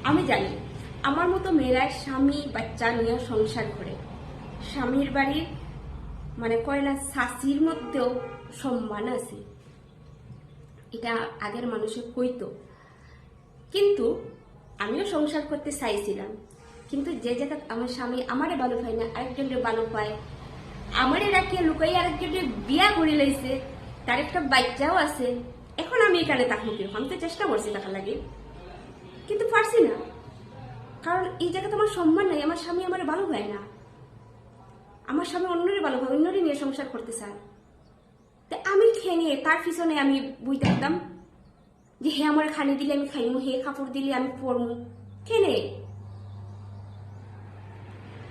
আমি জানি আমার মতো মেয়েরা স্বামী বাচ্চা নিয়ে সংসার করে, স্বামীর বাড়ির মানে কয় না শাশির মধ্যেও সম্মান আছে, এটা আগের মানুষে কইতো। কিন্তু আমিও সংসার করতে চাইছিলাম, কিন্তু যে জায়গা আমার স্বামী আমারে ভালো পায় না, আরেকজনকে ভালো পায়, আমারে রাখিয়ে লুকাই আরেকজনকে বিয়া করে লাইছে, তার একটা বাচ্চাও আছে। এখন আমি এখানে থাকবো কিরকম? আমি তো চেষ্টা করছি টাকা লাগে, কিন্তু পারছি না, কারণ এই জায়গাতে আমার সম্মান নাই। আমার স্বামী আমার ভালো পায় না, আমার স্বামী অন্যরে ভালো পায়, অন্যরে নিয়ে সংসার করতে চায়। তো আমি খেয়ে নিয়ে তার পিছনে আমি বই থাকতাম যে হে আমার খানি দিলে আমি খাইমু, হে কাপড় দিলে আমি পরমু, কেনে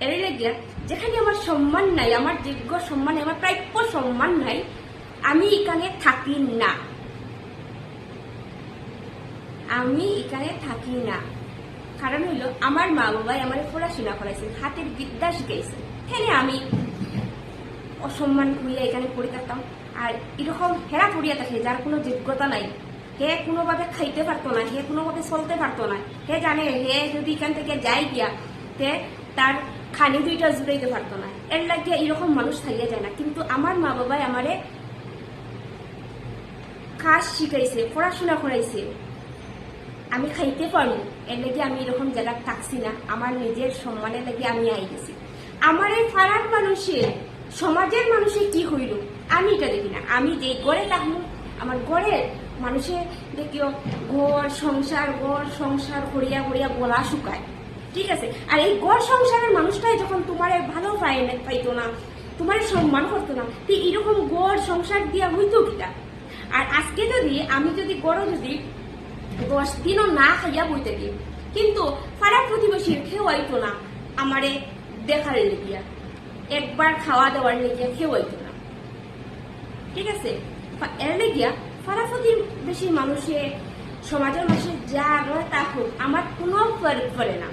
এর লাগিয়া যেখানে আমার সম্মান নাই, আমার যোগ্য সম্মান নাই, আমার প্রাপ্য সম্মান নাই, আমি এখানে থাকি না, আমি এখানে থাকি না। কারণ হইল আমার মা বাবাই আমার পড়াশোনা করাইছে, হাতের বিদ্যা শিখাইছে, এখানে আমি অসম্মান হইয়া এখানে পড়ে থাকতাম। আর এরকম হেরা পড়িয়া থাকে যার কোনো যোগ্যতা নাই, হে কোনোভাবে খাইতে পারতো না, হে কোনোভাবে চলতে পারতো না, হে জানে হে যদি এখান থেকে যাই গিয়া তে তার খানি দুইটা জুড়াইতে পারতো না, এর লাগিয়া এরকম মানুষ থাইয়া যায় না। কিন্তু আমার মা বাবাই আমারে কাজ শিখাইছে, পড়াশোনা করাইছে, আমি খাইতে পারবো, এর লাগে আমি এরকম জায়গা থাকছি না। আমার নিজের সম্মানের লাগে আমি আই গেছি। আমার এই পাড়ার মানুষের, সমাজের মানুষের কি হইল আমি এটা দেখি না। আমি যে গড়ে থাকবো, আমার গড়ের মানুষের দেখিও ঘর সংসার করিয়া করিয়া গলা শুকায়, ঠিক আছে। আর এই গড় সংসারের মানুষটাই যখন তোমার ভালো পাইতো না, তোমার সম্মান করতো না, তো এরকম গড় সংসার দিয়া হইতো কিটা? আর আজকে যদি আমি যদি গড় যদি 10 দিনও না খাইয়া বইতে দিই, কিন্তু পাড়া প্রতিবেশীর খেওয়াইতো না আমারে দেখার লেগিয়া, একবার খাওয়া দাওয়ার লেগিয়া খেওয়াইতো না, ঠিক আছে। এর লেগিয়া পাড়া প্রতিবেশী মানুষের, সমাজের মানুষের যা রয় তা হোক, আমার কোনো ফরক পড়ে না,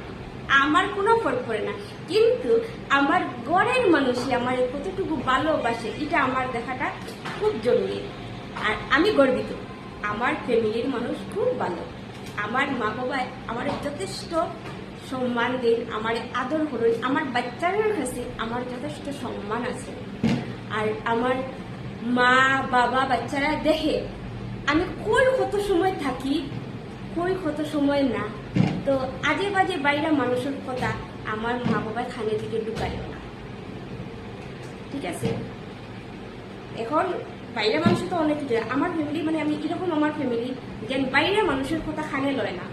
আমার কোনো ফরক পড়ে না। কিন্তু আমার গড়ের মানুষে আমার কতটুকু ভালোবাসে এটা আমার দেখাটা খুব জরুরি। আর আমি গর্বিত, আমার ফ্যামিলির মানুষ খুব ভালো, আমার মা বাবা আমার যথেষ্ট সম্মান দেন, আমার আদর করেন, আমার বাচ্চাদের কাছে আমার যথেষ্ট সম্মান আছে। আর আমার মা বাবা বাচ্চারা দেখে আমি কই কত সময় থাকি, কই কত সময় না। তো আজে বাজে বাইরে মানুষের কথা আমার মা বাবা খানে থেকে ঢুকাইও না, ঠিক আছে। এখন বাইরে মানুষ তো অনেক কিছু, আমার ফ্যামিলি মানে আমি এরকম, আমার ফ্যামিলি যে বাইরে মানুষের কথা খানে লয় না,